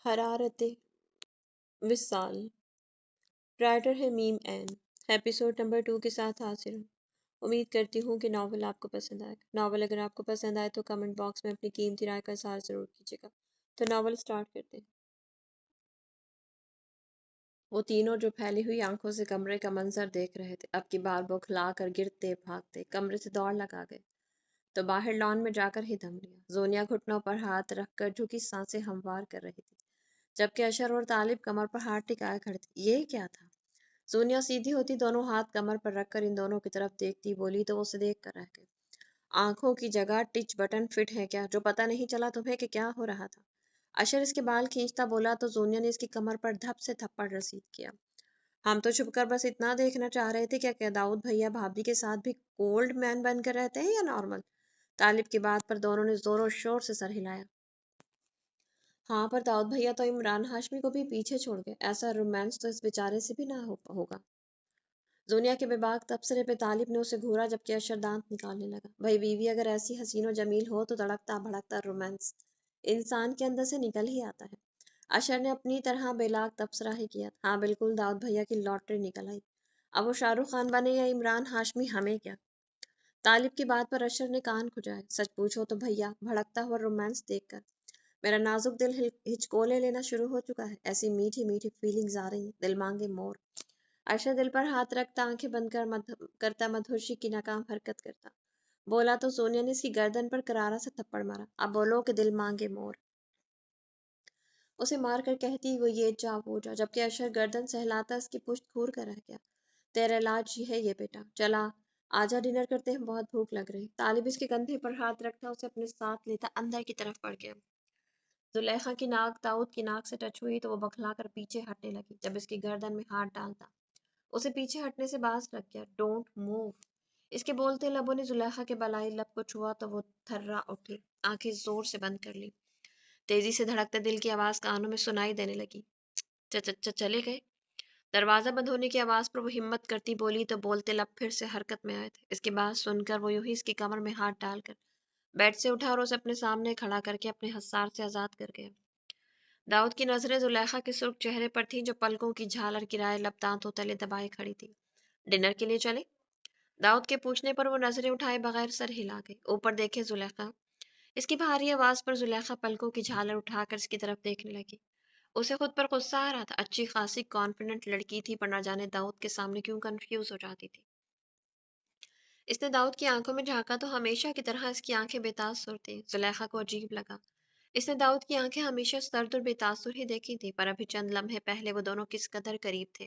حرارت وصال، رائٹر ہے میم این۔ ایپیسوڈ نمبر 2 کے ساتھ حاضر ہوں۔ امید کرتی ہوں کہ ناول آپ کو پسند آئے گا۔ ناول اگر آپ کو پسند آئے تو کمنٹ باکس میں اپنی قیمتی رائے کا اظہار ضرور کیجیے گا۔ تو ناول سٹارٹ کرتے ہیں۔ وہ تینوں جو پھیلی ہوئی آنکھوں سے کمرے کا منظر دیکھ رہے تھے، اب کی بار بوکھلا کر گرتے بھاگتے کمرے سے دوڑ لگا گئے تو باہر لان میں جا کر ہی دم لیا۔ زونیا گھٹنوں پر ہاتھ رکھ کر جھکی سانسیں ہموار کر رہی تھی، جبکہ اشر اور طالب کمر پر ہاتھ ٹکائے کھڑے تھے۔ یہ کیا تھا؟ زونیا سیدھی ہوتی، دونوں ہاتھ کمر پر رکھ کر ان دونوں کی طرف دیکھتی بولی تو وہ اسے دیکھ کر رہ گئے۔ آنکھوں کی جگہ ٹچ بٹن فٹ ہے کیا، جو پتہ نہیں چلا تمہیں کہ کیا ہو رہا تھا؟ اشر اس کے بال کھینچتا بولا تو زونیا نے اس کی کمر پر دھپ سے تھپڑ رسید کیا۔ ہم تو چھپ کر بس اتنا دیکھنا چاہ رہے تھے کہ داؤد بھیا بھابھی کے ساتھ بھی کولڈ مین بن کر رہتے ہیں یا نارمل؟ طالب کی بات پر دونوں نے زور و شور سے سر ہلایا۔ ہاں، پر داؤد بھیا تو عمران ہاشمی کو بھی پیچھے چھوڑ گئے، ایسا رومانس تو اس بیچارے سے بھی نہ ہوگا۔ زونیا کے بے باک تبصرے پہ طالب نے اسے گھورا، جبکہ اشر دانت نکالنے لگا۔ بھائی بیوی اگر ایسی حسین و جمیل ہو تو تڑپتا بھڑکتا رومانس انسان کے اندر سے نکل ہی آتا ہے۔ اشر نے اپنی طرح بے لاگ تبصرہ ہی کیا۔ ہاں بالکل، داؤد بھیا کی لاٹری نکل آئی، اب وہ شاہ رخ خان بنے یا عمران ہاشمی ہمیں کیا؟ طالب کی بات پر اشر نے کان کھجائے۔ سچ پوچھو تو بھیا، بھڑکتا ہوا رومانس دیکھ کر میرا نازک دل ہچکولے لینا شروع ہو چکا ہے۔ ایسی میٹھی میٹھی فیلنگز آ رہی ہیں، دل مانگے مور۔ اشر دل پر ہاتھ رکھتا، آنکھیں بند کرتا مدہوشی کی ناکام حرکت کرتا بولا تو سونیا نے اس کی گردن پر کرارا سا تھپڑ مارا۔ اب بولو کہ دل مانگے مور، اسے مار کر کہتی وہ یہ جا وہ جا، جبکہ اشر گردن سہلاتا اس کی پشت گھور کر رہ گیا۔ تیرا علاج ہے یہ بیٹا، چلا آجا ڈنر کرتے ہیں، بہت بھوک لگ رہی۔ طالب اس کے کندھے پر ہاتھ رکھتا اسے اپنے ساتھ لیتا اندر کی طرف بڑھ گیا۔ زلیخا کی ناک داؤد کی ناک سے ٹچ ہوئی تو وہ بکھلا کر پیچھے ہٹنے لگی، جب اس کی گردن میں ہاتھ ڈالتا اسے پیچھے ہٹنے سے باز لگ گیا۔ Don't move. اس کے بولتے لبوں نے زلیخا کے بالائی لب کو چھوا تو وہ تھرا اٹھی، آنکھیں زور سے بند کر لی۔ تیزی سے دھڑکتے دل کی آواز کانوں میں سنائی دینے لگی۔ چلے گئے؟ دروازہ بند ہونے کی آواز پر وہ ہمت کرتی بولی تو بولتے لب پھر سے حرکت میں آئے تھے۔ اس کی بات سن کر وہ یوں ہی اس کی کمر میں ہاتھ ڈال کر بیڈ سے اٹھا اور اسے اپنے سامنے کھڑا کر کے اپنے حصار سے آزاد کر گیا۔ داؤد کی نظریں زلیخا کے سرخ چہرے پر تھیں، جو پلکوں کی جھالر گرائے لب دانتوں تلے دبائے کھڑی تھی۔ ڈنر کے لیے چلے؟ داؤد کے پوچھنے پر وہ نظریں اٹھائے بغیر سر ہلا گئی۔ اوپر دیکھے زلیخا۔ اس کی بھاری آواز پر زلیخا پلکوں کی جھالر اٹھا کر اس کی طرف دیکھنے لگی۔ اسے خود پر غصہ آ رہا تھا۔ اچھی خاصی کانفیڈنٹ لڑکی تھی، پر نہ جانے داؤد کے سامنے کیوں کنفیوز ہو جاتی تھی۔ اس نے داؤد کی آنکھوں میں جھانکا تو ہمیشہ کی طرح اس کی آنکھیں بے تاثر تھیں۔ زلیخا کو عجیب لگا۔ اس نے داؤد کی آنکھیں ہمیشہ سرد اور بے تاثر ہی دیکھی تھی، پر ابھی چند لمحے پہلے وہ دونوں کس قدر قریب تھے۔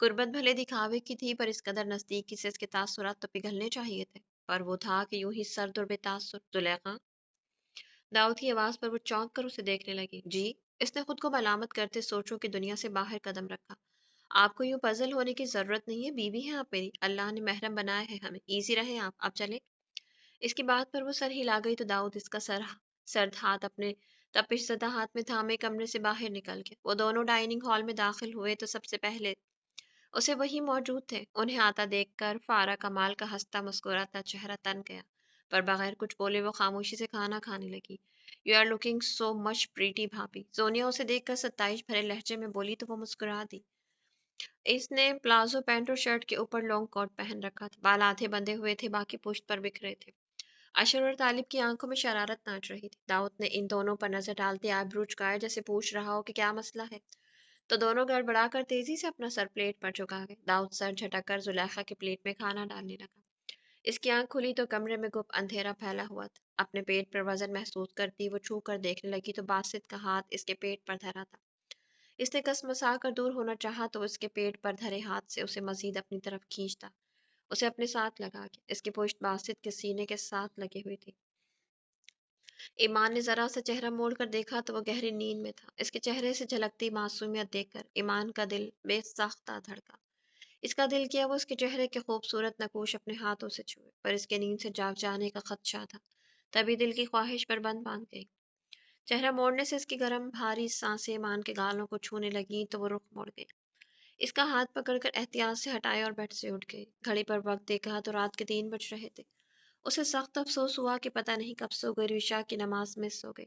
قربت بھلے دکھاوے کی تھی، پر اس قدر نزدیکی سے اس کے تاثرات تو پگھلنے چاہیے تھے، پر وہ تھا کہ یوں ہی سرد اور بے تاثر۔ زلیخا! داؤد کی آواز پر وہ چونک کر اسے دیکھنے لگی۔ جی؟ اس نے خود کو ملامت کرتے سوچوں کی دنیا سے باہر قدم رکھا۔ آپ کو یوں پزل ہونے کی ضرورت نہیں ہے، بیوی ہیں آپ میری، اللہ نے محرم بنایا ہے ہمیں، ایزی رہیں آپ، اب چلے؟ اس کی بات پر وہ سر ہلا گئی تو داؤد اس کا سرد ہاتھ اپنے تپش زدہ ہاتھ میں تھامے کمرے سے باہر نکل گئے۔ وہ دونوں ڈائننگ ہال میں داخل ہوئے تو سب سے پہلے اسے وہی موجود تھے۔ انہیں آتا دیکھ کر فارا کمال کا ہنستا مسکراتا چہرہ تن گیا، پر بغیر کچھ بولے وہ خاموشی سے کھانا کھانے لگی۔ You are looking so much pretty بھابھی، زونیا اسے دیکھ کر ستائش بھرے لہجے میں بولی تو وہ مسکرا دی۔ اس نے پلازو پینٹ اور شرٹ کے اوپر لانگ کوٹ پہن رکھا تھا، بال آدھے بندھے ہوئے تھے، باقی پشت پر بکھرے تھے۔ اشر اور طالب کی آنکھوں میں شرارت ناچ رہی تھی۔ داؤد نے ان دونوں پر نظر ڈالتے آئیبرو چکائے، جیسے پوچھ رہا ہو کہ کیا مسئلہ ہے، تو دونوں گڑبڑا کر تیزی سے اپنا سر پلیٹ پر جھکا گئے۔ داؤد سر جھٹک کر زلیخا کے پلیٹ میں کھانا ڈالنے لگا۔ اس کی آنکھ کھلی تو کمرے میں گپ اندھیرا پھیلا ہوا تھا۔ اپنے پیٹ پر وزن محسوس کرتی وہ چھو کر دیکھنے لگی تو باسط کا ہاتھ اس کے پیٹ پر دھرا تھا۔ اس نے کس مسا کر دور ہونا چاہا تو اس کے پیٹ پر دھرے ہاتھ سے اسے مزید اپنی طرف کھینچتا، اسے اپنے ساتھ لگا کے۔ اس کی پشت باسط کے سینے کے ساتھ لگی ہوئی تھی۔ ایمان نے ذرا سا چہرہ موڑ کر دیکھا تو وہ گہری نیند میں تھا۔ اس کے چہرے سے جھلکتی معصومیت دیکھ کر ایمان کا دل بے ساختہ دھڑکا۔ اس کا دل کیا وہ اس کے چہرے کے خوبصورت نقوش اپنے ہاتھوں سے چھوئے، پر اس کے نیند سے جاگ جانے کا خدشہ تھا، تبھی دل کی خواہش پر بند باندھ گئی۔ چہرہ موڑنے سے اس کی گرم بھاری سانسیں ایمان کے گالوں کو چھونے لگیں تو وہ رخ موڑ گئی۔ اس کا ہاتھ پکڑ کر احتیاط سے ہٹایا اور بیڈ سے اٹھ گئی۔ گھڑی پر وقت دیکھا تو رات کے 3 بج رہے تھے۔ اسے سخت افسوس ہوا کہ پتہ نہیں کب سو گئی، عشاء کی نماز مس ہو گئی۔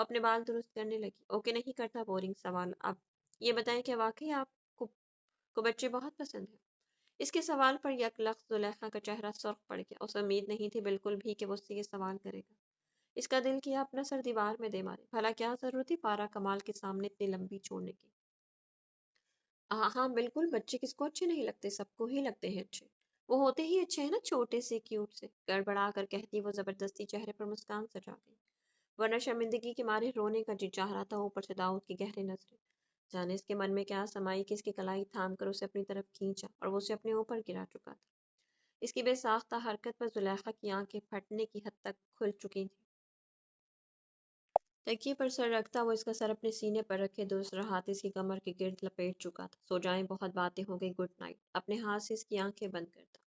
وہ اپنے بال درست کرنے لگی۔ اوکے نہیں کرتا بورنگ سوال، اب یہ بتائیں کہ واقعی آپ کو بچے بہت پسند ہیں؟ اس کے سوال پر یک لخت زلیخا کا چہرہ سرخ پڑ گیا۔ اسے امید نہیں تھی بالکل بھی کہ وہ اس سے یہ سوال کرے گا۔ اس کا دل کیا اپنا سر دیوار میں دے مارے۔ بھلا کیا ضرورت تھی پارا کمال کے سامنے اتنی لمبی چھوڑنے کی؟ ہاں ہاں بالکل، بچے کس کو اچھے نہیں لگتے، سب کو ہی لگتے ہیں اچھے۔ وہ ہوتے ہی اچھے ہیں نا، چھوٹے سے کیوٹ سے، گڑبڑا کر کہتی وہ زبردستی چہرے پر مسکان سجا گئی، ورنہ شرمندگی کے مارے رونے کا جی چاہ رہا تھا۔ اوپر سے داؤد کی گہری نظریں، جانے اس کے من میں کیا سمائی کہ اس کی کلائی تھام کر اسے اپنی طرف کھینچا اور وہ اسے اپنے اوپر گرا چکا تھا۔ اس کی بے ساختہ حرکت پر زلیخا کی آنکھیں پھٹنے کی حد تک کھل چکی تھیں۔ تکیے پر سر رکھتا وہ اس کا سر اپنے سینے پر رکھے دوسرا ہاتھ اس کی کمر کے گرد لپیٹ چکا تھا۔ سو جائیں، بہت باتیں ہو گئی، گڈ نائٹ۔ اپنے ہاتھ سے اس کی آنکھیں بند کرتا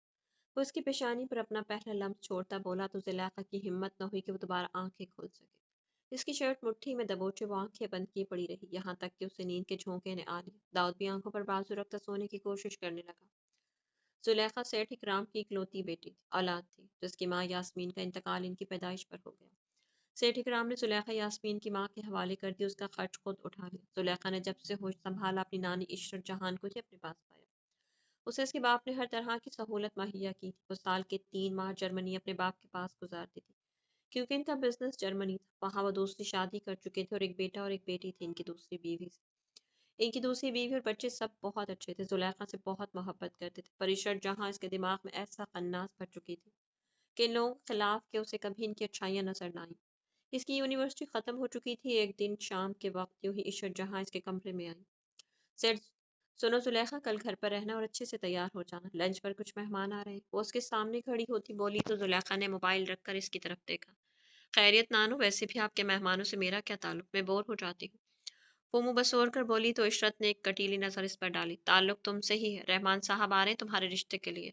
وہ اس کی پیشانی پر اپنا پہلا لمس چھوڑتا بولا تو زلیخا کی ہمت نہ ہوئی کہ وہ دوبارہ آنکھیں کھول سکے۔ اس کی شرٹ مٹھی میں دبوچے وہ آنکھیں بند کی پڑی رہی، یہاں تک کہ اسے نیند کے جھونکے نے آ لیا۔ داؤد بھی آنکھوں پر بازو رکھتا سونے کی کوشش کرنے لگا۔ زلیخا سیٹھ اکرام کی اکلوتی بیٹی تھی، اولاد تھی، جس کی ماں یاسمین کا انتقال ان کی پیدائش پر ہو گیا۔ سیٹھ اکرام نے زلیخا یاسمین کی ماں کے حوالے کر دی، اس کا خرچ خود اٹھا لیا۔ زلیخا نے جب سے ہوش سنبھالا اپنی نانی عشرت جہان کو ہی اپنے پاس پایا۔ اسے اس کے باپ نے ہر طرح کی سہولت مہیا کی تھی۔ وہ سال کے 3 ماہ جرمنی اپنے باپ کے پاس گزارتی تھی، کیونکہ ان کا بزنس جرمنی تھا۔ وہاں وہ دوسری شادی کر چکے تھے اور ایک بیٹا اور ایک بیٹی تھی ان کی دوسری بیوی سے۔ ان کی دوسری بیوی اور بچے سب بہت اچھے تھے، زلیخا سے بہت محبت کرتے تھے، پر عشرت جہاں اس کے دماغ میں ایسا قناص بھر چکی تھی کہ ان لوگوں کے خلاف کہ اسے کبھی ان کی اچھائیاں نظر نہ آئیں۔ اس کی یونیورسٹی ختم ہو چکی تھی۔ ایک دن شام کے وقت یوں ہی عشرت جہاں اس کے کمرے میں آئی۔ سیٹ سنو زلیخا، کل گھر پر رہنا اور اچھے سے تیار ہو جانا، لنچ پر کچھ مہمان آ رہے ہیں۔ وہ اس کے سامنے کھڑی ہوتی بولی تو زلیخا نے موبائل رکھ کر اس کی طرف دیکھا۔ خیریت نانو، ویسے بھی آپ کے مہمانوں سے میرا کیا تعلق، میں بور ہو جاتی ہوں۔ وہ منہ بسور کر بولی تو عشرت نے ایک کٹیلی نظر اس پر ڈالی۔ تعلق تم سے ہی ہے، رحمان صاحب آ رہے ہیں تمہارے رشتے کے لیے،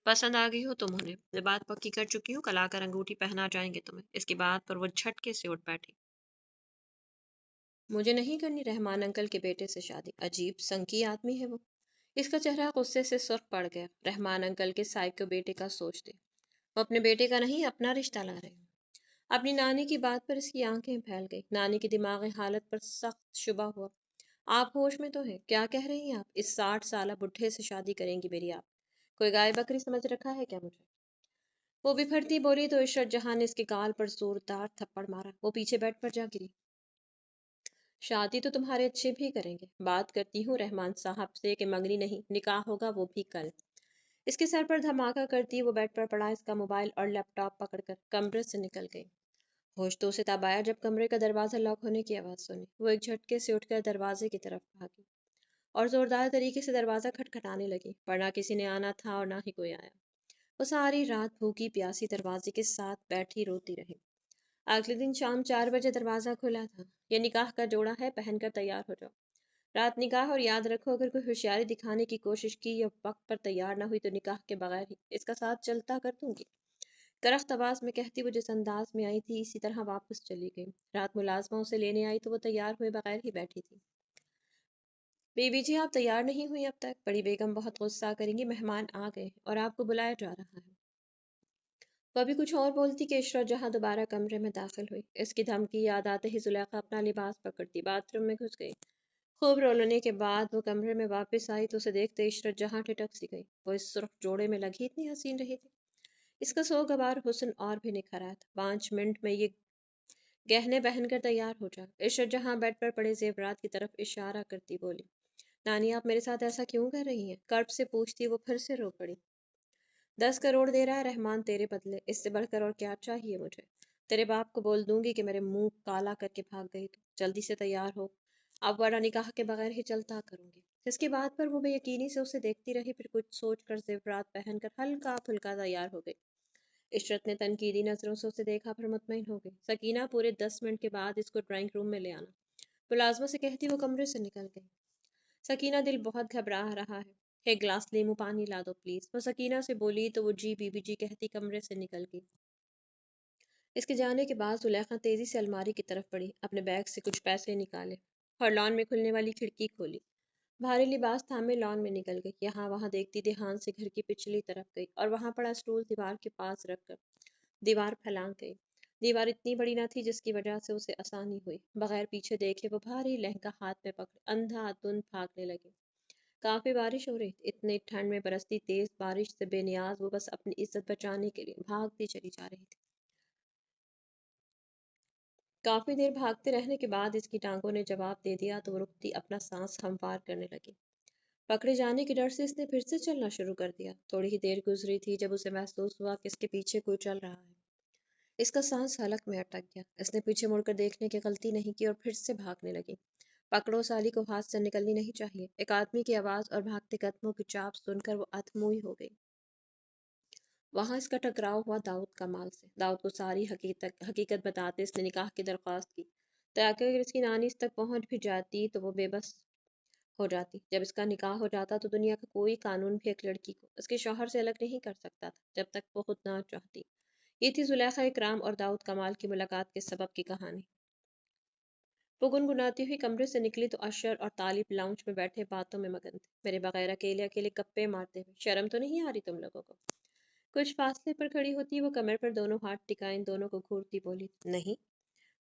پسند آ گئی ہو تم انہیں، میں بات پکی کر چکی ہوں، کل آ کر انگوٹھی پہنا جائیں گے تمہیں۔ اس کی بات پر وہ جھٹکے سے اٹھ بیٹھی۔ مجھے نہیں کرنی رحمان انکل کے بیٹے سے شادی، عجیب سنکی آدمی ہے وہ۔ اس کا چہرہ غصے سے سرخ پڑ گیا۔ رحمان انکل کے سائیکو بیٹے کا سوچ دے، وہ اپنے بیٹے کا نہیں اپنا رشتہ لا رہے ہیں۔ اپنی نانی کی بات پر اس کی آنکھیں پھیل گئی۔ نانی کی دماغی حالت پر سخت شبہ ہوا۔ آپ ہوش میں تو ہیں؟ کیا کہہ رہی ہیں آپ؟ اس 60 سالہ بڈھے سے شادی کریں گی میری آپ؟ کوئی گائے بکری سمجھ رکھا ہے کیا مجھے؟ وہ بپھرتی بولی تو عشرت جہاں نے اس کے گال پر زوردار تھپڑ مارا۔ وہ پیچھے بیڈ پر جا گری۔ شادی تو تمہارے اچھے بھی کریں گے، بات کرتی ہوں رحمان صاحب سے کہ منگنی نہیں، نکاح ہوگا وہ بھی کل۔ اس کے سر پر دھماکہ کرتی وہ بیڈ پر پڑا اس کا موبائل اور لیپ ٹاپ پکڑ کر کمرے سے نکل گئی۔ ہوش تو اسے تب آیا جب کمرے کا دروازہ لاک ہونے کی آواز سنی۔ وہ ایک جھٹکے سے اٹھ کر دروازے کی طرف بھاگی اور زوردار طریقے سے دروازہ کھٹکھٹانے لگی، پر نہ کسی نے آنا تھا اور نہ ہی کوئی آیا۔ وہ ساری رات بھوکی پیاسی دروازے کے ساتھ بیٹھی روتی رہی۔ اگلے دن شام 4 بجے دروازہ کھلا تھا۔ یہ نکاح کا جوڑا ہے، پہن کر تیار ہو جاؤ۔ رات نکاح، اور یاد رکھو اگر کوئی ہوشیاری دکھانے کی کوشش کی یا وقت پر تیار نہ ہوئی تو نکاح کے بغیر ہی اس کا ساتھ چلتا کر دوں گی۔ کرخت آواز میں کہتی وہ جس انداز میں آئی تھی اسی طرح واپس چلی گئی۔ رات ملازمہ اسے لینے آئی تو وہ تیار ہوئے بغیر ہی بیٹھی تھی۔ بی بی جی آپ تیار نہیں ہوئی اب تک؟ بڑی بیگم بہت غصہ کریں گی، مہمان آ گئے اور آپ کو بلایا جا رہا ہے۔ وہ ابھی کچھ اور بولتی کہ عشرت جہاں دوبارہ کمرے میں داخل ہوئی۔ اس کی دھمکی یاد آتے ہی زلیخا اپنا لباس پکڑتی باتھ روم میں گھس گئی۔ خوب رولنے کے بعد وہ کمرے میں واپس آئی تو اسے دیکھتے عشرت جہاں ٹھٹک سی گئی۔ وہ اس سرخ جوڑے میں لگی اتنی حسین رہی تھی، اس کا سوگوار حسن اور بھی نکھر آیا تھا۔ 5 منٹ میں یہ گہنے پہن کر تیار ہو جا۔ عشرت جہاں بیڈ پر پڑے زیورات کی طرف اشارہ کرتی بولی، نانی آپ میرے ساتھ ایسا کیوں کر رہی ہیں؟ کرب سے پوچھتی وہ پھر سے رو پڑی۔ 10 کروڑ دے رہا ہے رحمان تیرے بدلے، اس سے بڑھ کر اور کیا چاہیے مجھے؟ تیرے باپ کو بول دوں گی کہ میرے منہ کالا کر کے بھاگ گئی تو جلدی سے تیار ہو، اب ورنہ نکاح کے بغیر ہی چلتا کروں گی۔ اس کی بات پر وہ بے یقینی سے اسے دیکھتی رہی، پھر کچھ سوچ کر زیورات پہن کر ہلکا پھلکا تیار ہو گئی۔ عشرت نے تنقیدی نظروں سے اسے دیکھا، پھر مطمئن ہو گئی۔ سکینہ پورے 10 منٹ کے بعد اس کو ڈرائنگ روم میں لے آنا، ملازمہ سے کہتی وہ کمرے سے نکل گئی۔ سکینہ دل بہت گھبرا رہا ہے، ایک گلاس لیمو پانی لا دو پلیز، وہ سکینہ سے بولی تو وہ جی بی بی جی کہتی کمرے سے نکل گئی۔ اس کے جانے کے بعد زلیخا تیزی سے الماری کی طرف بڑھی، اپنے بیگ سے کچھ پیسے نکالے اور لان میں کھلنے والی کھڑکی کھولی۔ بھاری لباس تھامے لان میں نکل گئی، یہاں وہاں دیکھتی دھیان سے گھر کی پچھلی طرف گئی اور وہاں پڑا اسٹول دیوار کے پاس رکھ کر دیوار پھلانگ گئی۔ دیوار اتنی بڑی نہ تھی جس کی وجہ سے اسے آسانی ہوئی، بغیر پیچھے دیکھے وہ بھاری لہنگا ہاتھ میں پکڑے اندھا دھند بھاگنے لگے۔ کافی بارش ہو رہی تھی، اتنی ٹھنڈ میں برستی تیز بارش سے بے نیاز وہ بس اپنی عزت بچانے کے لیے بھاگتی چلی جا رہی تھی۔ کافی دیر بھاگتے رہنے کے بعد اس کی ٹانگوں نے جواب دے دیا تو وہ رکتی اپنا سانس ہموار کرنے لگی۔ پکڑے جانے کے ڈر سے اس نے پھر سے چلنا شروع کر دیا۔ تھوڑی ہی دیر گزری تھی جب اسے محسوس ہوا کہ اس کے پیچھے کوئی چل رہا ہے۔ اس کا سانس حلق میں اٹک گیا۔ اس نے پیچھے مڑ کر دیکھنے کی غلطی نہیں کی اور پھر سے بھاگنے لگی۔ پکڑو سالی کو ہاتھ سے نکلنی نہیں چاہیے۔ ایک آدمی کی آواز اور بھاگتے قدموں کی چاپ سن کر وہ اتھموئی ہو گئی۔ وہاں اس کا ٹکراؤ ہوا داؤد کمال سے۔ داؤد کو ساری حقیقت بتاتے اس نے نکاح کی درخواست کی تاکہ اگر اس کی نانی اس تک پہنچ بھی جاتی تو وہ بے بس ہو جاتی۔ جب اس کا نکاح ہو جاتا تو دنیا کا کوئی قانون بھی ایک لڑکی کو اس کے شوہر سے الگ نہیں کر سکتا تھا جب تک وہ خود نہ چاہتی۔ یہ تھی زلیخا اکرام اور داؤد کمال کی ملاقات کے سبب کی کہانی۔ وہ گنگناتی ہوئی کمرے سے نکلی تو اشر اور طالب لاؤنج میں بیٹھے باتوں میں مگن تھے، میرے بغیر اکیلے اکیلے گپے مارتے ہوئے۔ شرم تو نہیں آ رہی تم لوگوں کو؟ کچھ فاصلے پر کھڑی ہوتی وہ کمر پر دونوں ہاتھ ٹکائے دونوں کو گھورتی بولی، نہیں۔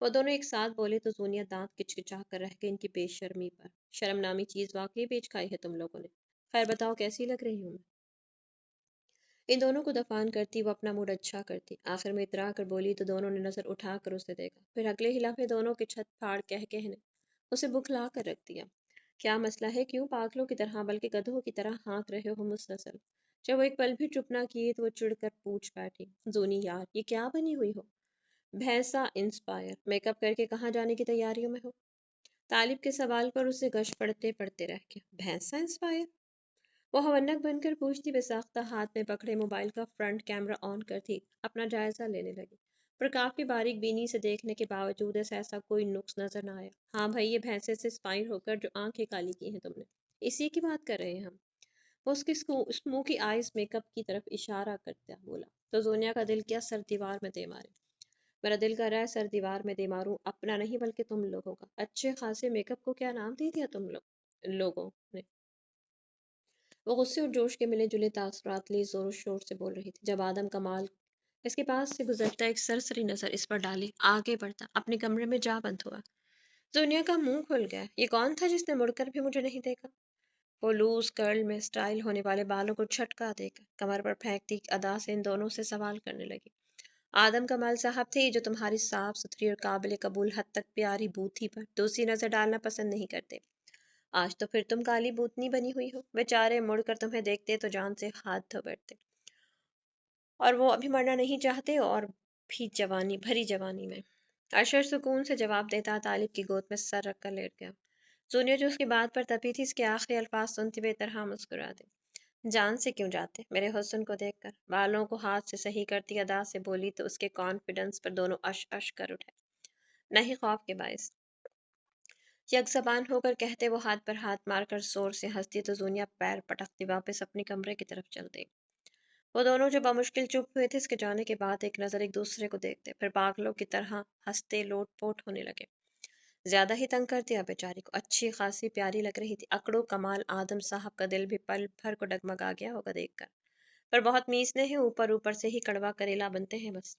وہ دونوں ایک ساتھ بولے تو زونیا دانت کچکچا کر رہ گئی ان کی بے شرمی پر۔ شرم نامی چیز واقعی بیچ کھائی ہے تم لوگوں نے؟ خیر بتاؤ کیسی لگ رہی ہوں میں؟ ان دونوں کو دفان کرتی وہ اپنا موڈ اچھا کرتی، آخر میں اترا کر بولی تو دونوں نے نظر اٹھا کر اسے دیکھا، پھر اگلے ہی لمحے دونوں کے چھت پھاڑ کہہ نے اسے بکھلا کر رکھ دیا۔ کیا مسئلہ ہے؟ کیوں پاگلوں کی طرح بلکہ گدھوں کی طرح ہانک رہے ہو مسلسل؟ جب وہ ایک پل بھی چپ نہ کیے تو وہ چڑ کر پوچھ بیٹھی، زونی یار یہ کیا بنی ہوئی ہو؟ بھینسا انسپائر، میک اپ کر کے کہاں جانے کی تیاریوں میں ہو؟ طالب کے سوال پر اسے گش پڑتے پڑتے رہ گیا۔ بھینسا انسپائر؟ وہ ہونک بن کر پوچھتی بے ساختہ ہاتھ میں پکڑے موبائل کا فرنٹ کیمرہ آن کرتی اپنا جائزہ لینے لگی، پر کافی باریک بینی سے دیکھنے کے باوجود اسے ایسا کوئی نقص نظر نہ آیا۔ ہاں بھائی، یہ بھینسے سے انسپائر ہو کر جو آنکھیں کالی کی ہیں تم نے، اسی کی بات کر رہے ہیں ہم۔ وہ اس کی اسموکی آئیز میک اپ کی طرف اشارہ کرتا بولا تو زونیا کا دل کیا سر دیوار میں دے مارے۔ میرا دل کر رہا ہے سر دیوار میں دے ماروں، اپنا نہیں بلکہ تم لوگوں کا۔ اچھے خاصے میک اپ کو کیا نام دے دیا تم لوگوں نے؟ وہ غصے اور جوش کے ملے جلے تاثرات لی زور و شور سے بول رہی تھی جب آدم کمال اس کے پاس سے گزرتا ایک سرسری نظر اس پر ڈالی، آگے بڑھتا اپنے کمرے میں جا بند ہوا۔ دنیا کا منہ کھل گیا، یہ کون تھا جس نے مڑ کر بھی مجھے نہیں دیکھا؟ وہ لوز کرل میں سٹائل ہونے والے بالوں کو چھٹکا دے کر کمر پر پھینکتی ادا سے ان دونوں سے سوال کرنے لگی۔ آدم کمال صاحب تھے جو تمہاری صاف ستھری اور قابل قبول حد تک پیاری بوتھی پر دوسری نظر ڈالنا پسند نہیں کرتے۔ آج تو پھر تم کالی بوتنی بنی ہوئی ہو۔ بیچارے مڑ کر تمہیں دیکھتے تو جان سے ہاتھ دھو بیٹھتے، اور وہ ابھی مرنا نہیں چاہتے، اور بھی جوانی بھری جوانی میں۔ اشر سکون سے جواب دیتا طالب کی گود میں سر رکھ کر لیٹ گیا۔ زونیا جو اس کی بات پر تپی تھی اس کے آخری الفاظ سنتی بے طرح مسکرا دے۔ جان سے کیوں جاتے؟ میرے حسن کو دیکھ کر بالوں کو ہاتھ سے صحیح کرتی ادا سے بولی تو اس کے کانفیڈنس پر دونوں اش اش کر اٹھے، نہیں خوف کے باعث۔ یک زبان ہو کر کہتے وہ ہاتھ پر ہاتھ مار کر زور سے ہنستی تو زونیا پیر پٹکتی واپس اپنے کمرے کی طرف چل دی۔ وہ دونوں جو بمشکل چپ ہوئے تھے اس کے جانے کے بعد ایک نظر ایک دوسرے کو دیکھتے، پھر پاگلوں کی طرح ہنستے لوٹ پوٹ ہونے لگے۔ زیادہ ہی تنگ کر دیا بیچاری کو، اچھی خاصی پیاری لگ رہی تھی۔ اکڑو کمال آدم صاحب کا دل بھی پل بھر کو ڈگمگا گیا ہوگا دیکھ کر، پر بہت میسنے ہیں، اوپر اوپر سے ہی کڑوا کریلا بنتے ہیں بس۔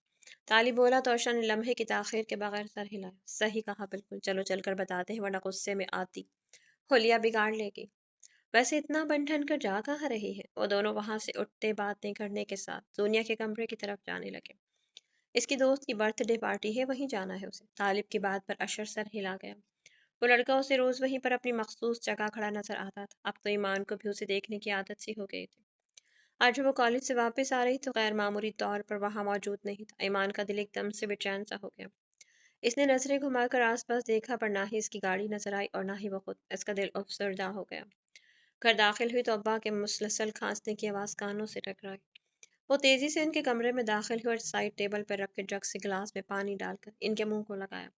طالب بولا تو اشا نے لمحے کی تاخیر کے بغیر سر ہلایا، صحیح کہا بالکل، چلو چل کر بتاتے ہیں ورنہ غصے میں آتی حلیہ بگاڑ لے گی۔ ویسے اتنا بن ٹھن کر جا کہاں رہی ہے؟ وہ دونوں وہاں سے اٹھتے باتیں کرنے کے ساتھ زونیا کے کمرے کی طرف جانے لگے۔ اس کی دوست کی برتھ ڈے پارٹی ہے، وہیں جانا ہے اسے۔ طالب کی بات پر اشر سر ہلا گیا۔ وہ لڑکا اسے روز وہیں پر اپنی مخصوص جگہ کھڑا نظر آتا تھا، اب تو ایمان کو بھی اسے دیکھنے کی عادت سی ہو گئی تھی۔ آج وہ کالج سے واپس آ رہی تو غیر معمولی طور پر وہاں موجود نہیں تھا۔ ایمان کا دل ایک دم سے بے چین سا ہو گیا۔ اس نے نظریں گھما کر آس پاس دیکھا پر نہ ہی اس کی گاڑی نظر آئی اور نہ ہی وہ خود۔ اس کا دل افسردہ ہو گیا۔ گھر داخل ہوئی تو ابا کے مسلسل کھانسنے کی آواز کانوں سے ٹکرائی۔ وہ تیزی سے ان کے کمرے میں داخل ہوئی اور سائڈ ٹیبل پر رکھے جگ سے گلاس میں پانی ڈال کر ان کے منہ کو لگایا۔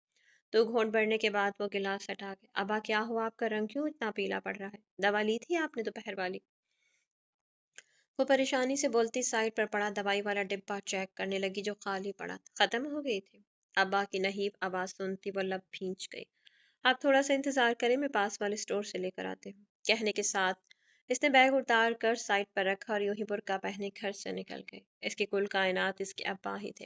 تو گھونٹ بھرنے کے بعد وہ گلاس ہٹا کے، ابا کیا ہوا؟ آپ کا رنگ کیوں اتنا پیلا پڑ رہا ہے؟ دوا لی تھی آپ نے دوپہر والی؟ وہ پریشانی سے بولتی سائڈ پر پڑا دوائی والا ڈبہ چیک کرنے لگی جو خالی پڑا تھا۔ ختم ہو گئی تھی؟ ابا کی نحیف آواز سنتی وہ لب بھینچ گئی۔ آپ تھوڑا سا انتظار کریں، میں پاس والے اسٹور سے لے کر آتے ہوں۔ کہنے کے ساتھ اس نے بیگ اتار کر سائڈ پر رکھا اور یوں ہی برقع پہنے گھر سے نکل گئی۔ اس کی کل کائنات اس کے ابا ہی تھے۔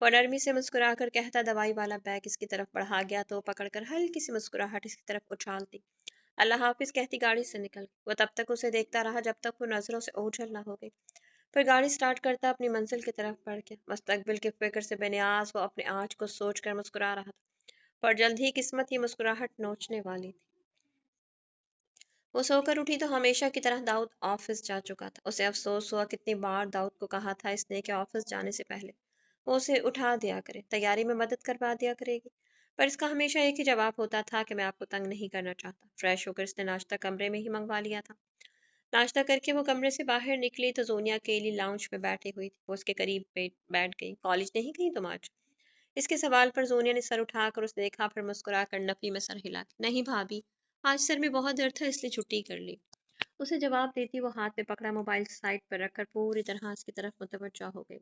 وہ نرمی سے مسکرا کر کہتا، دوائی والا بیگ اس کی طرف بڑھا گیا تو پکڑ کر ہلکی سی مسکراہٹ اس کی طرف اچھالتی، اللہ حافظ کہتی گاڑی سے نکل گئی۔ وہ تب تک اسے دیکھتا رہا جب تک وہ نظروں سے اوجھل نہ ہو گئی، پھر گاڑی سٹارٹ کرتا اپنی منزل کی طرف بڑھ گیا۔ مستقبل کی فکر سے بے نیاز وہ اپنے آج کو سوچ کر مسکرا رہا تھا، پر جلد ہی قسمت یہ مسکراہٹ نوچنے والی تھی۔ وہ سو کر اٹھی تو ہمیشہ کی طرح داؤد آفس جا چکا تھا۔ اسے افسوس ہوا کتنی بار داؤد کو کہا تھا اس نے کہ آفس جانے سے پہلے وہ اسے اٹھا دیا کرے، تیاری میں مدد کروا دیا کرے گی، پر اس کا ہمیشہ ایک ہی جواب ہوتا تھا کہ میں آپ کو تنگ نہیں کرنا چاہتا۔ فریش ہو کر اس نے ناشتہ کمرے میں ہی منگوا لیا تھا۔ ناشتہ کر کے وہ کمرے سے باہر نکلی تو زونیا کیلی لاؤنج میں بیٹھی ہوئی تھی۔ وہ اس کے قریب بیٹھ گئی۔ کالج نہیں گئی تم آج؟ اس کے سوال پر زونیا نے سر اٹھا کر اسے دیکھا، پھر مسکرا کر نفی میں سر ہلا دی، نہیں بھابی، آج سر میں بہت درد تھا اس لیے چھٹی کر لی۔ اسے جواب دیتی وہ ہاتھ میں پکڑا موبائل سائٹ پر رکھ کر پوری طرح اس کی طرف متوجہ ہو گئی۔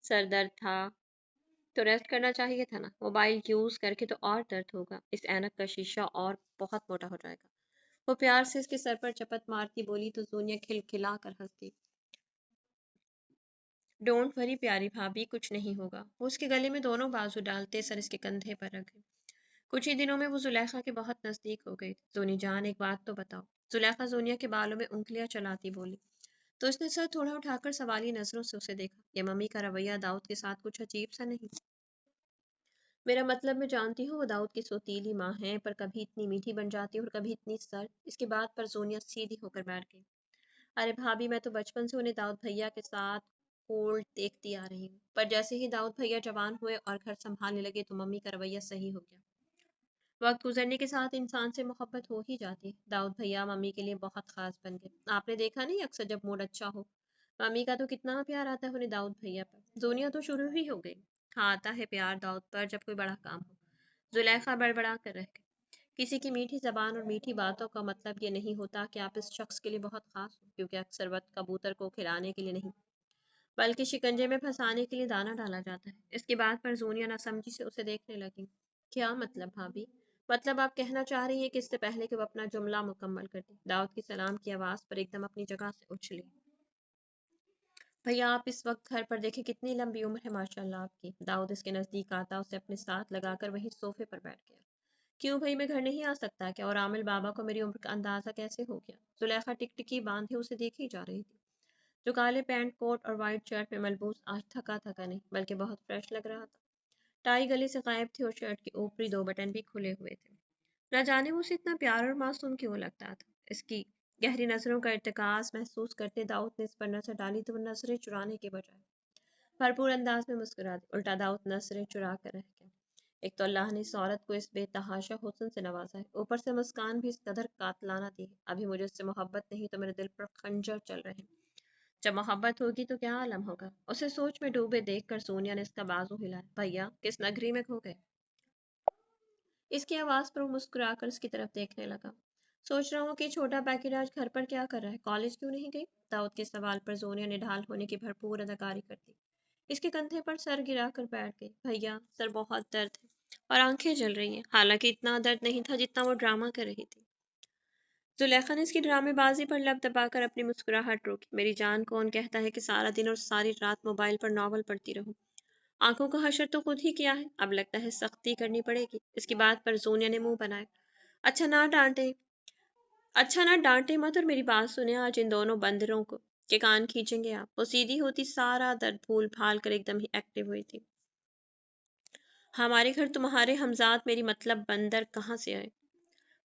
سر درد تھا تو ریسٹ کرنا چاہیے تھا نا، موبائل یوز کر کے تو اور درد ہوگا، اس اینک کا شیشہ اور بہت موٹا ہو جائے گا۔ وہ پیار سے اس کے سر پر چپت مارتی بولی تو زونیا کھلکھلا کر ہنس دی، ڈونٹ وری پیاری بھابی، کچھ نہیں ہوگا۔ وہ اس کے گلے میں دونوں بازو ڈالتے سر اس کے کندھے پر رکھ گئی۔ کچھ ہی دنوں میں وہ زلیخا کے بہت نزدیک ہو گئی تھی۔ زونی جان ایک بات تو بتاؤ، زلیخا زونیا کے بالوں میں انگلیاں چلاتی بولی، تو اس نے سر تھوڑا اٹھا کر سوالی نظروں سے اسے دیکھا، یہ ممی کا رویہ داؤد کے ساتھ کچھ عجیب سا نہیں؟ میرا مطلب میں جانتی ہوں وہ داؤد کی سوتیلی ماں ہے، پر کبھی اتنی میٹھی بن جاتی اور کبھی اتنی سرد۔ اس کی بات پر زونیا سیدھی ہو کر بیٹھ گئی، ارے بھابی میں تو بچپن سے انہیں داؤد بھیا کے ساتھ کولڈ دیکھتی آ رہی ہوں، پر جیسے ہی داؤد بھیا جوان ہوئے اور گھر سنبھالنے لگے تو ممی کا رویہ صحیح ہو گیا۔ وقت گزرنے کے ساتھ انسان سے محبت ہو ہی جاتی ہے۔ داؤد بھیا ممی کے لیے بہت خاص بن گئے، آپ نے دیکھا نہیں اکثر جب موڈ اچھا ہو ممی کا تو کتنا پیار آتا ہے انہیں داؤد بھیا پر۔ زونیا تو شروع ہی ہو گئی، ہاں آتا ہے پیار داؤد پر جب کوئی بڑا کام ہو۔ زلیخا بڑبڑا کر رہ گئی، کسی کی میٹھی زبان اور میٹھی باتوں کا مطلب یہ نہیں ہوتا کہ آپ اس شخص کے لیے بہت خاص ہو، کیونکہ اکثر وقت کبوتر کو کھلانے کے لیے نہیں بلکہ شکنجے میں پھنسانے کے لیے دانہ ڈالا جاتا ہے۔ اس کی بات پر زونیا نہ سمجھی سے اسے دیکھنے لگی، کیا مطلب بھابی؟ مطلب آپ کہنا چاہ رہی ہیں کہ اس سے پہلے کہ وہ اپنا جملہ مکمل کر دے داؤد کی سلام کی آواز پر ایک دم اپنی جگہ سے اچھلی، بھیا آپ اس وقت گھر پر دیکھیں کتنی لمبی عمر ہے ماشاء اللہ آپ کی۔ داؤد اس کے نزدیک آتا اسے اپنے ساتھ لگا کر وہیں صوفے پر بیٹھ گیا، کیوں بھائی میں گھر نہیں آ سکتا کیا؟ اور عامل بابا کو میری عمر کا اندازہ کیسے ہو گیا؟ زلیخا ٹکٹکی باندھے اسے دیکھی جا رہی تھی، جو کالے پینٹ کوٹ اور وائٹ شرٹ میں ملبوس آج تھکا تھکا نہیں بلکہ بہت فریش لگ رہا تھا۔ ٹائی گلے سے غائب تھی اور شرٹ کے اوپری دو بٹن بھی کھلے ہوئے تھے۔ نہ جانے وہ اسے اتنا پیارا اور معصوم کیوں لگتا تھا۔ اس کی گہری نظروں کا ارتکاز محسوس کرتے داؤد نے اس پر نظر ڈالی تو وہ نظریں چرانے کے بجائے بھرپور انداز میں مسکرا دی، الٹا داؤد نظریں چرا کر رہ گیا۔ ایک تو اللہ نے اس عورت کو اس بے تحاشا حسن سے نوازا ہے، اوپر سے مسکان بھی اس قدر قاتلانہ دی ہے، ابھی مجھے اس سے محبت نہیں تو میرے دل پر خنجر چل رہے ہیں، جب محبت ہوگی تو کیا عالم ہوگا۔ اسے سوچ میں ڈوبے دیکھ کر سونیا نے اس کا بازو ہلایا، بھیا کس نگری میں کھو گئے؟ اس کی آواز پر وہ مسکرا کر اس کی طرف دیکھنے لگا، سوچ رہا ہوں کہ چھوٹا پیکٹ آج گھر پر کیا کر رہا ہے، کالج کیوں نہیں گئی؟ داؤد کے سوال پر زونیا نے ڈھال ہونے کی بھرپور اداکاری کر دی، اس کے کندھے پر سر گرا کر بیٹھ گئی، بھیا سر بہت درد ہے اور آنکھیں جل رہی ہیں، حالانکہ اتنا درد نہیں تھا جتنا وہ ڈرامہ کر رہی تھی۔ زلیخا نے اس کی ڈرامے بازی پر لب دبا کر اپنی مسکراہٹ روکی، میری جان کون کہتا ہے کہ سارا دن اور ساری رات موبائل پر ناول پڑھتی رہوں، آنکھوں کا حشر تو خود ہی کیا ہے، اب لگتا ہے سختی کرنی پڑے گی۔ اس کی بات پر زونیا نے منہ بنایا، اچھا نہ ڈانٹے اچھا نہ ڈانٹے مت اور میری بات سنیں، آج ان دونوں بندروں کو کے کان کھینچیں گے آپ۔ وہ سیدھی ہوتی سارا درد بھول بھال کر ایک دم ہی ایکٹیو ہوئی تھی، ہمارے گھر تمہارے ہمزاد میری مطلب بندر کہاں سے آئے؟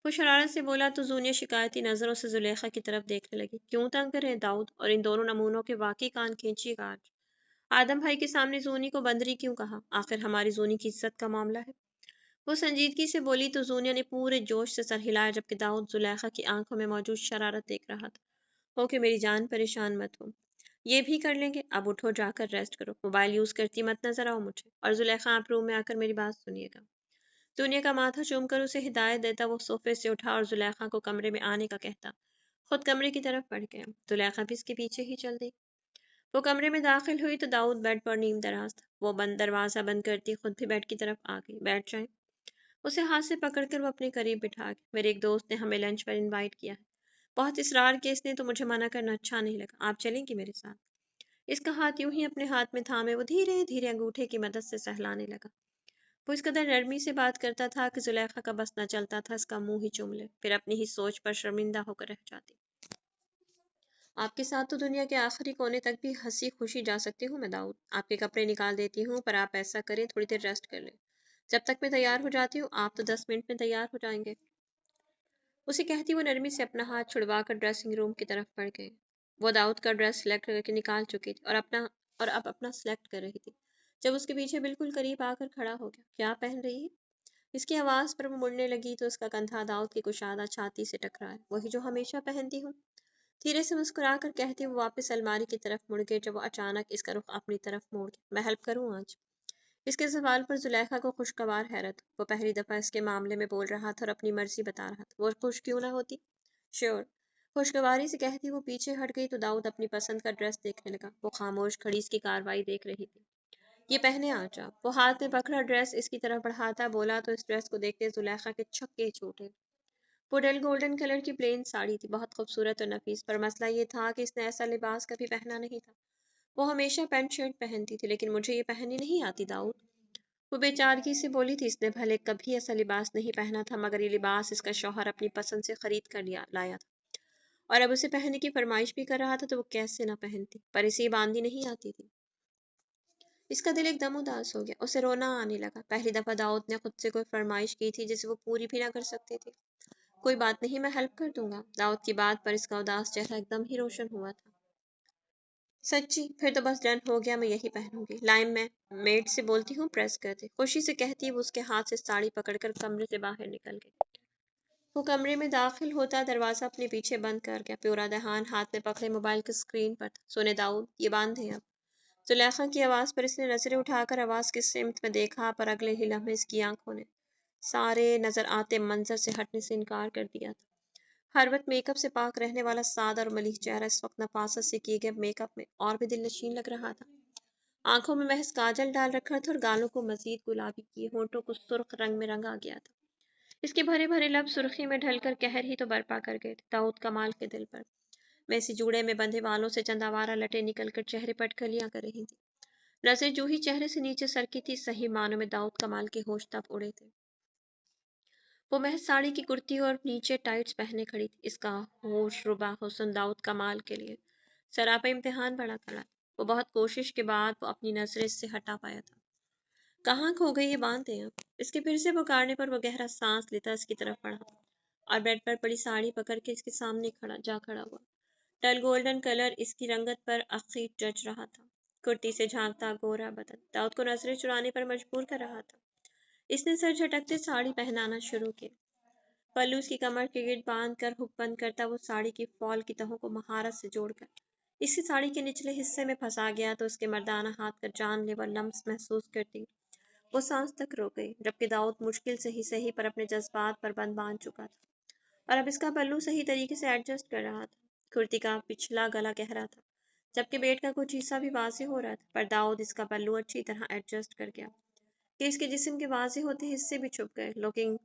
وہ شرارت سے بولا تو زونیا شکایتی نظروں سے زلیخا کی طرف دیکھنے لگی، کیوں تنگ کرے داؤد اور ان دونوں نمونوں کے واقعی کان کھینچیے گا آج؟ آدم بھائی کے سامنے زونی کو بندری کیوں کہا؟ آخر ہماری زونی کی عزت کا معاملہ ہے۔ وہ سنجیدگی سے بولی تو زونیا نے پورے جوش سے سر ہلایا، جبکہ داؤد زلیخا کی آنکھوں میں موجود شرارت دیکھ رہا تھا۔ ہو کہ میری جان پریشان مت ہو، یہ بھی کر لیں گے، اب اٹھو جا کر ریسٹ کرو، موبائل یوز کرتی مت نظر آؤ مجھے، اور زلیخا آپ روم میں آ کر میری بات سنیے گا۔ زونیا کا ماتھا چوم کر اسے ہدایت دیتا وہ صوفے سے اٹھا اور زلیخا کو کمرے میں آنے کا کہتا خود کمرے کی طرف بڑھ گیا، زلیخا بھی اس کے پیچھے ہی چل دی۔ وہ کمرے میں داخل ہوئی تو داؤد بیڈ پر نیم دراز تھا، وہ دروازہ بند کرتی خود بھی بیڈ کی طرف آ گئی، بیٹھ جائیں۔ اسے ہاتھ سے پکڑ کر وہ اپنے قریب بٹھا گئی، میرے ایک دوست نے ہمیں لنچ پر انوائٹ کیا ہے، بہت اصرار کیا اس نے تو مجھے منع کرنا اچھا نہیں لگا، آپ چلیں گی میرے ساتھ؟ اس کا ہاتھ یوں ہی اپنے ہاتھ میں تھامے وہ دھیرے دھیرے انگوٹھے کی مدد سے سہلانے لگا۔ وہ اس قدر نرمی سے بات کرتا تھا کہ زلیخا کا بس نہ چلتا تھا اس کا منہ ہی چوم لے، پھر اپنی ہی سوچ پر شرمندہ ہو کر رہ جاتی۔ آپ کے ساتھ تو دنیا کے آخری کونے تک بھی ہنسی خوشی جا سکتی ہوں میں داؤد، آپ کے کپڑے نکال دیتی ہوں، پر آپ ایسا کریں تھوڑی دیر ریسٹ کر لیں۔ جب تک میں تیار ہو جاتی ہوں آپ تو 10 منٹ میں تیار ہو جائیں گے۔ اسے کہتی وہ نرمی سے اپنا ہاتھ چھڑوا کر ڈریسنگ روم کی طرف بڑھ گئی۔ وہ داؤد کا ڈریس سلیکٹ کر کے نکال چکی تھی اور اب اپنا سلیکٹ کر رہی تھی جب اس کے پیچھے بالکل قریب آ کر کھڑا ہو گیا۔ کیا پہن رہی ہے؟ اس کی آواز پر وہ مڑنے لگی تو اس کا کندھا داؤد کی کشادہ چھاتی سے ٹکرایا۔ وہی جو ہمیشہ پہنتی ہوں؟ دھیرے سے مسکرا کر کہتی وہ واپس الماری کی طرف مڑ گئے جب وہ اچانک اس کا رخ اپنی طرف موڑ گیا۔ میں ہیلپ کروں آج؟ اس کے سوال پر زلیخا کو خوشگوار حیرت۔ وہ پہلی دفعہ اس کے معاملے میں بول رہا تھا اور اپنی مرضی بتا رہا تھا۔ وہ خوش کیوں نہ ہوتی؟ شیور، خوشگواری سے کہتی وہ پیچھے ہٹ گئی تو داؤد اپنی پسند کا ڈریس دیکھنے لگا۔ وہ خاموش کھڑی اس کی کارروائی دیکھ رہی تھی۔ یہ پہنے آج آپ۔ وہ ہاتھ میں پکڑا ڈریس اس کی طرف بڑھاتا بولا تو اس ڈریس کو دیکھتے زلیخا کے چھکے چھوٹے۔ وہ ڈل گولڈن کلر کی پلین ساڑی تھی، بہت خوبصورت اور نفیس، پر مسئلہ یہ تھا کہ اس نے ایسا لباس کبھی پہنا نہیں تھا۔ وہ ہمیشہ پینٹ شرٹ پہنتی تھی، لیکن مجھے یہ پہننی نہیں آتی داؤد، وہ بے چارگی سے بولی تھی۔ اس نے بھلے کبھی ایسا لباس نہیں پہنا تھا، مگر یہ لباس اس کا شوہر اپنی پسند سے خرید کر لایا تھا اور اب اسے پہننے کی فرمائش بھی کر رہا تھا تو وہ کیسے نہ پہنتی، پر اسے یہ باندھی نہیں آتی تھی۔ اس کا دل ایک دم اداس ہو گیا، اسے رونا آنے لگا۔ پہلی دفعہ داؤد نے خود سے کوئی فرمائش کی تھی جسے وہ پوری بھی نہ کر سکتی تھی۔ کوئی بات نہیں، میں ہیلپ کر دوں گا۔ داؤد کی بات پر اس کا اداس چہرہ ایک دم ہی روشن ہوا تھا۔ سچی؟ پھر تو بس ڈن ہو گیا، میں یہی پہنوں گی۔ لائم میں میڈ سے بولتی ہوں پریس کر دے، خوشی سے کہتی وہ اس کے ہاتھ سے ساڑی پکڑ کر کمرے سے باہر نکل گئی۔ وہ کمرے میں داخل ہوتا دروازہ اپنے پیچھے بند کر گیا۔ پیورا دہان ہاتھ میں پکڑے موبائل کی اسکرین پر تھا۔ سونے داؤد، یہ باندھیں اب۔ زلیخا کی آواز پر اس نے نظریں اٹھا کر آواز کی سمت میں دیکھا، پر اگلے ہی لمحے اس کی آنکھوں نے سارے نظر آتے منظر سے ہٹنے سے انکار کر دیا تھا۔ ہر وقت میک اپ سے پاک رہنے والا سادہ اور ملیح چہرہ اس وقت نفاست سے کیے گئے میک اپ میں اور بھی دل نشین لگ رہا تھا۔ آنکھوں میں محض کاجل ڈال رکھا تھا اور گالوں کو مزید گلابی کیے ہونٹوں کو سرخ رنگ میں رنگا گیا تھا۔ اس کے بھرے بھرے لب سرخی میں ڈھل کر قہر ہی تو برپا کر گئے تھے داؤد کمال کے دل پر۔ میسی جوڑے میں بندھے والوں سے چند آوارہ لٹیں نکل کر چہرے پر اٹکلیاں کر رہی تھیں۔ نظریں جو ہی چہرے سے نیچے سرکی تھی، صحیح معنوں میں داؤد کمال کے ہوش تب اڑے تھے۔ وہ محض ساڑی کی کرتی اور نیچے ٹائٹس پہنے کھڑی تھی۔ اس کا ہوش ربا حسن داؤد کمال کے لیے سراپا امتحان بڑا کھڑا تھا۔ وہ بہت کوشش کے بعد وہ اپنی نظریں اس سے ہٹا پایا تھا۔ کہاں کھو گئی، یہ باندھیں اب۔ اس کے پھر سے پکارنے پر وہ گہرا سانس لیتا اس کی طرف بڑھا اور بیڈ پر پڑی ساڑی پکڑ کے اس کے سامنے کھڑا ہوا۔ ڈل گولڈن کلر اس کی رنگت پر عقی جچ رہا تھا۔ کرتی سے جھانکتا گورا بدن داؤد کو نظریں چرانے پر مجبور کر رہا تھا۔ اس نے سر جھٹکتے ساڑی پہنانا شروع کی۔ پلو اس کی کمر کے گرد باندھ کر ہک بند کرتا وہ ساڑی کی فال کی تہوں کو مہارت سے جوڑ کر اس کی ساڑی کے نچلے حصے میں پھنسا گیا تو اس کے مردانہ ہاتھ کا جان لیوا لمس محسوس کرتی وہ سانس تک روک گئی، جبکہ داؤد مشکل سے ہی صحیح پر اپنے جذبات پر بند باندھ چکا تھا اور اب اس کا پلو صحیح طریقے سے ایڈجسٹ کر رہا تھا۔ کرتی کا پچھلا گلا گہرا تھا جبکہ پیٹ کا کچھ حصہ بھی واضح ہو رہا تھا، پر داؤد اس کا پلو اچھی طرح ایڈجسٹ کر گیا کہ اس کے جسم کے واضح ہوتے حصے بھی چھپ گئے۔ لوکنگ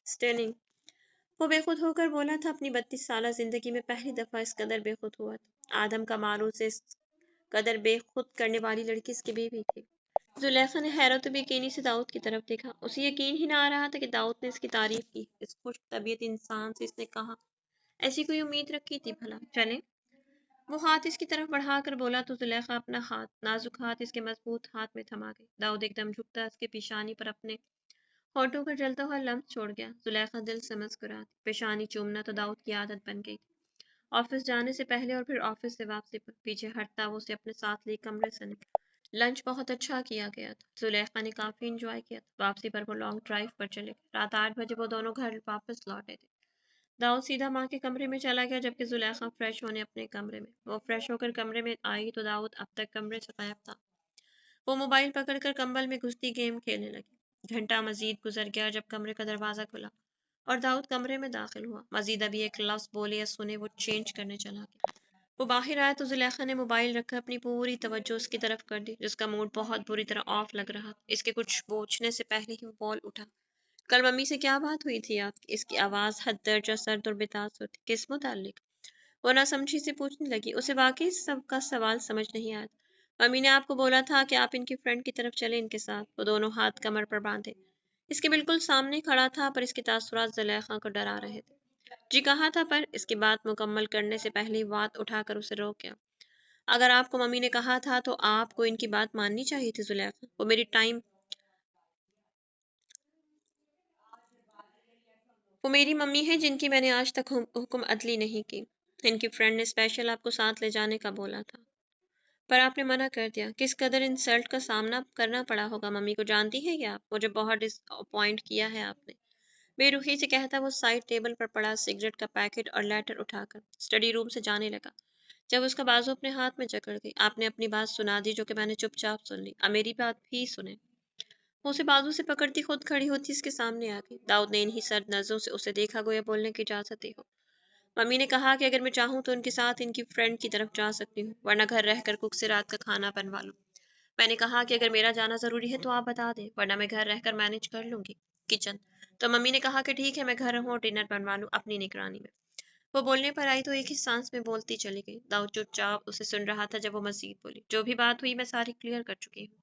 سٹننگ، وہ بے خود ہو کر بولا تھا۔ اپنی 32 سالہ زندگی میں پہلی دفعہ اس قدر بے خود ہوا تھا۔ آدم کا معروف سے اس قدر بے خود کرنے والی لڑکی اس کی بیوی تھی۔ زلیخا نے حیرت و بیقینی سے داؤد کی طرف دیکھا۔ اسے یقین ہی نہ آ رہا تھا کہ داؤد نے اس کی تعریف کی۔ اس خوش طبیعت انسان سے اس نے کہا ایسی کوئی امید رکھی تھی بھلا؟ چلیں۔ وہ ہاتھ اس کی طرف بڑھا کر بولا تو زلیخا اپنا ہاتھ، نازک ہاتھ اس کے مضبوط ہاتھ میں تھما گئی۔ داؤد ایک دم جھکتا اس کے پیشانی پر اپنے ہونٹوں پر جلتا ہوا لمس چھوڑ گیا۔ زلیخا دل سے مسکراتی۔ پیشانی چومنا تو داؤد کی عادت بن گئی تھی۔ آفس جانے سے پہلے اور پھر آفس سے واپسی پر پیچھے ہٹتا وہ اسے اپنے ساتھ لے کمرے سے نکلا۔ لنچ بہت اچھا کیا گیا تھا۔ زلیخا نے کافی انجوائے کیا تھا۔ واپسی پر وہ لانگ ڈرائیو پر چلے گئے۔ رات 8 بجے وہ دونوں گھر واپس لوٹے تھے۔ داؤد سیدھا ماں کے کمرے میں چلا گیا جبکہ زلیخا فریش ہونے اپنے کمرے میں۔ وہ فریش ہو کر کمرے میں آئی تو داؤد اب تک کمرے سے غائب تھا۔ وہ موبائل پکڑ کر کمبل میں گھستی گیم کھیلنے لگی۔ گھنٹہ مزید گزر گیا جب کمرے کا دروازہ کھلا اور داؤد کمرے میں داخل ہوا۔ مزید ابھی ایک لفظ بولے یا سنے وہ چینج کرنے چلا گیا۔ وہ باہر آیا تو زلیخا نے موبائل رکھ کر اپنی پوری توجہ اس کی طرف کر دی، جس کا موڈ بہت بری طرح آف لگ رہا تھا۔ اس کے کچھ پوچھنے سے پہلے ہی وہ بول اٹھا، کل ممی سے کیا بات ہوئی تھی آپ کی؟ اس کی آواز حد درجہ سرد اور بے تاثر تھی۔ کس متعلق؟ وہ نہ سمجھی سے پوچھنے لگی، اسے واقعی سب کا سوال سمجھ نہیں آیا۔ ممی نے آپ کو بولا تھا کہ آپ ان کی فرینڈ کی طرف چلیں ان کے ساتھ۔ وہ دونوں ہاتھ کمر پر باندھے اس کے بالکل سامنے کھڑا تھا، پر اس کے تاثرات زلیخا کو ڈرا رہے تھے۔ جی کہا تھا، پر اس کی بات مکمل کرنے سے پہلے ہی بات اٹھا کر اسے روک گیا۔ اگر آپ کو ممی نے کہا تھا تو آپ کو ان کی بات ماننی چاہیے تھی زلیخا۔ وہ میری ممی ہے جن کی میں نے آج تک حکم عدلی نہیں کی۔ ان کی فرینڈ نے اسپیشل آپ کو ساتھ لے جانے کا بولا تھا، پر آپ نے منع کر دیا۔ کس قدر انسلٹ کا سامنا کرنا پڑا ہوگا ممی کو، جانتی ہے کیا آپ؟ مجھے بہت ڈس اپوائنٹ کیا ہے آپ نے، بے رخی سے کہتا وہ سائڈ ٹیبل پر پڑا سگریٹ کا پیکٹ اور لیٹر اٹھا کر اسٹڈی روم سے جانے لگا۔ جب اس کا بازو اپنے ہاتھ میں جکڑ گئی، آپ نے اپنی بات سنا دی جو کہ میں نے چپ چاپ سن لی، اب میری بات بھی سنیں۔ وہ اسے بازو سے پکڑتی خود کھڑی ہوتی اس کے سامنے آ گئی۔ داؤد نے انہی سرد نظروں سے اسے دیکھا، گویا بولنے کی اجازت دے ہو۔ ممی نے کہا کہ اگر میں چاہوں تو ان کے ساتھ ان کی فرینڈ کی طرف جا سکتی ہوں، ورنہ گھر رہ کر کک سے رات کا کھانا بنوا لوں۔ میں نے کہا کہ اگر میرا جانا ضروری ہے تو آپ بتا دیں، ورنہ میں گھر رہ کر مینج کر لوں گی کچن۔ تو ممی نے کہا کہ ٹھیک ہے، میں گھر رہوں اور ڈنر بنوا لوں اپنی نگرانی میں۔ وہ بولنے پر آئی تو ایک ہی سانس میں بولتی چلی گئی۔ داؤد چپ چاپ اسے سن رہا تھا جب وہ مزید بولی، جو بھی بات ہوئی میں ساری کلیئر کر چکی ہوں۔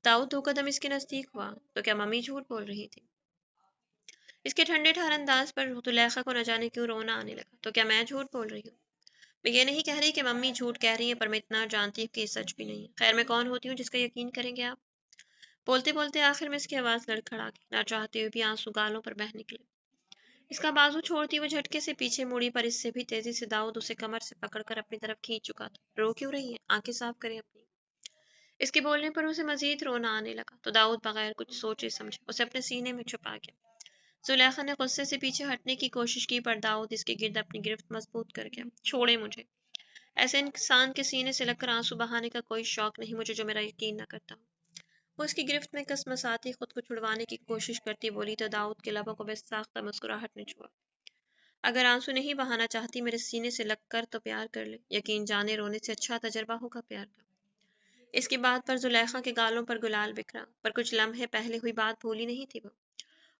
داؤد دو قدم اس کے نزدیک ہوا، تو کیا ممی جھوٹ بول رہی تھی؟ اس کے ٹھنڈے ٹھار انداز پر زلیخا کو نہ جانے کیوں رونا آنے لگا۔ تو کیا میں جھوٹ بول رہی ہوں؟ میں یہ نہیں کہہ رہی کہ ممی جھوٹ کہہ رہی ہیں، پر میں اتنا جانتی ہوں کہ یہ سچ بھی نہیں ہے۔ خیر میں کون ہوتی ہوں جس کا یقین کریں گے آپ؟ بولتے بولتے آخر میں اس کی آواز لڑکھڑا گئی، نہ چاہتے ہوئے بھی آنسو گالوں پر بہہ نکلے۔ اس کا بازو چھوڑتی وہ جھٹکے سے پیچھے مڑی، پر اس سے بھی تیزی سے داؤد اسے کمر سے پکڑ کر اپنی طرف کھینچ چکا تھا۔ رو کیوں رہی ہے؟ آنکھیں صاف کریں اپنی۔ اس کے بولنے پر اسے مزید رونا آنے لگا، تو داؤد بغیر کچھ سوچے سمجھے اسے اپنے سینے میں چھپا گیا۔ زلیخا نے غصے سے پیچھے ہٹنے کی کوشش کی، پر داؤد اس کے گرد اپنی گرفت مضبوط کر گیا۔ چھوڑے مجھے، ایسے انسان کے سینے سے لگ کر آنسو بہانے کا کوئی شوق نہیں مجھے جو میرا یقین نہ کرتا ہو۔ وہ اس کی گرفت میں کس مساتی خود کو چھڑوانے کی کوشش کرتی بولی، تو داؤد کے لبوں کو بے ساختہ مسکراہٹ نے چھوا۔ اگر آنسو نہیں بہانا چاہتی میرے سینے سے لگ کر تو پیار کر لے، یقین جانے رونے سے اچھا تجربہ ہوگا پیار کا۔ اس کی بات پر زلیخا کے گالوں پر گلال بکھرا، پر کچھ لمحے پہلے ہوئی بات بھولی نہیں تھی وہ۔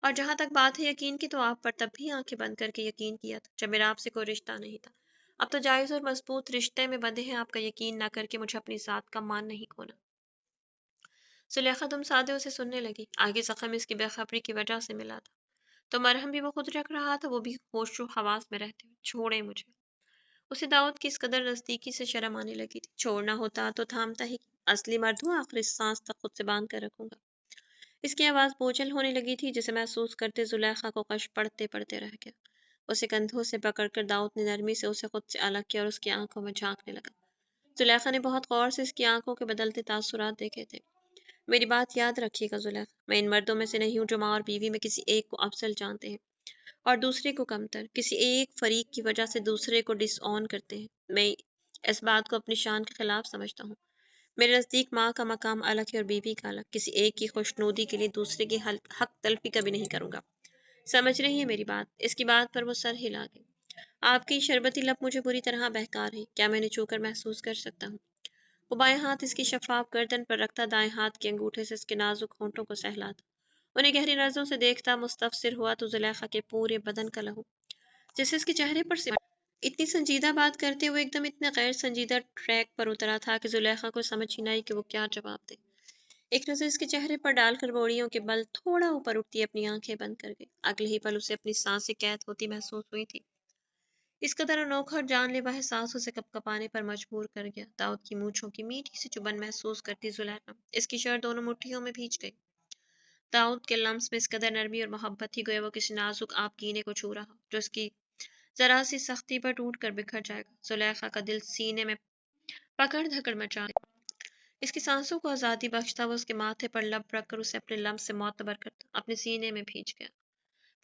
اور جہاں تک بات ہے یقین کی، تو آپ پر تب بھی آنکھیں بند کر کے یقین کیا تھا جب میرا آپ سے کوئی رشتہ نہیں تھا۔ اب تو جائز اور مضبوط رشتے میں بندھے ہیں، آپ کا یقین نہ کر کے مجھے اپنی ذات کا مان نہیں کھونا۔ زلیخا تم سادے اسے سننے لگی، آگے زخم اس کی بے خبری کی وجہ سے ملا تھا، تو مرہم بھی وہ خود رکھ رہا تھا، وہ بھی ہوش و حواس میں رہتے ہوئے۔ چھوڑے مجھے۔ اسے داؤد کی اس قدر نزدیکی سے شرم آنے لگی تھی۔ چھوڑنا ہوتا تو تھامتا ہی، اصلی مرد ہوں، آخر اس سانس تک خود سے باندھ کر رکھوں گا۔ اس کی آواز بوجھل ہونے لگی تھی، جسے محسوس کرتے زلیخا کو غش پڑتے پڑتے رہ گیا۔ اسے کندھوں سے پکڑ کر داؤد نے نرمی سے اسے خود سے الگ کیا اور اس کی آنکھوں میں جھانکنے لگا۔ زلیخا نے بہت غور سے اس کی آنکھوں کے بدلتے تاثرات دیکھے تھے۔ میری بات یاد رکھیے گا زلیخا، میں ان مردوں میں سے نہیں ہوں جو ماں اور بیوی میں کسی ایک کو افضل جانتے ہیں اور دوسرے کو کمتر، کسی ایک فریق کی وجہ سے دوسرے کو ڈس آن کرتے ہیں۔ میں اس بات کو اپنی شان کے خلاف سمجھتا ہوں۔ میرے نزدیک ماں کا مقام الگ ہے اور بیوی کا الگ۔ کسی ایک کی خوشنودی کے لیے دوسرے کی حق تلفی کبھی نہیں کروں گا۔ سمجھ رہی ہے میری بات؟ اس کی بات پر وہ سر ہلا گئی۔ آپ کی شربتی لب مجھے بری طرح بہکا رہی، کیا میں نے چھو کر محسوس کر سکتا ہوں؟ وہ بائیں ہاتھ اس کی شفاف گردن پر رکھتا دائیں ہاتھ کے انگوٹھے سے اس کے نازک ہونٹوں کو سہلاتا، انہیں گہری نظروں سے دیکھتا مستفسر ہوا، تو زلیخا کے پورے بدن کا لہو جیسے اس کے چہرے پر سے اتنی سنجیدہ بات کرتے ہوئے ایک دم اتنے غیر سنجیدہ ٹریک پر اترا تھا کہ زلیخا کو سمجھ ہی نہ آئی کہ وہ کیا جواب دے۔ ایک نظر اس کے چہرے پر ڈال کر بوڑیوں کے بل تھوڑا اوپر اٹھتی اپنی آنکھیں بند کر گئی۔ اگلے ہی پل اسے اپنی سانسیں قید ہوتی محسوس ہوئی تھی۔ اس قدر انوکھا اور جان لیوا احساس اسے کپ کپانے پر مجبور کر گیا۔ داؤد کی مونچھوں کی میٹھی سی چبھن محسوس کرتی زلیخا اس کی شرٹ دونوں مٹھیوں میں بھیج گئی۔ داؤد کے لمس میں اس قدر نرمی اور محبت تھی، گویا وہ کسی نازک آپ کینے کو چھو رہا جو اس کی ذرا سی سختی پر ٹوٹ کر بکھر جائے گا۔ زلیخا کا دل سینے میں پکڑ دھکڑ مچا گیا۔ اس کی سانسوں کو آزادی بخشتا وہ اس کے ماتھے پر لب رکھ کر اسے اپنے لمس سے معتبر کرتا اپنے سینے میں بھیج گیا۔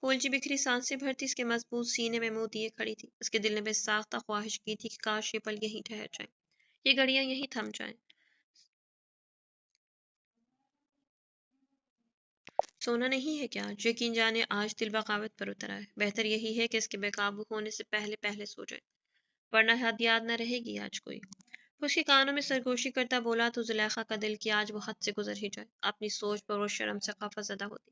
پھولجی بکھری سانسیں بھرتی اس کے مضبوط سینے میں منہ دیے کھڑی تھی۔ اس کے دل نے بے ساختہ خواہش کی تھی کہ کاش یہ پل یہیں ٹھہر جائیں، یہ گھڑیاں یہیں تھم جائیں۔ سونا نہیں ہے کیا؟ یقین جانے آج دل بغاوت پر اترا ہے۔ بہتر یہی ہے کہ اس کے بے قابو ہونے سے پہلے پہلے سو جائے، ورنہ حد یاد نہ رہے گی آج کوئی۔ وہ اس کے کانوں میں سرگوشی کرتا بولا، تو زلیخا کا دل کی آج وہ حد سے گزر ہی جائے، اپنی سوچ پر وہ شرم سے خفا زدہ ہوتی۔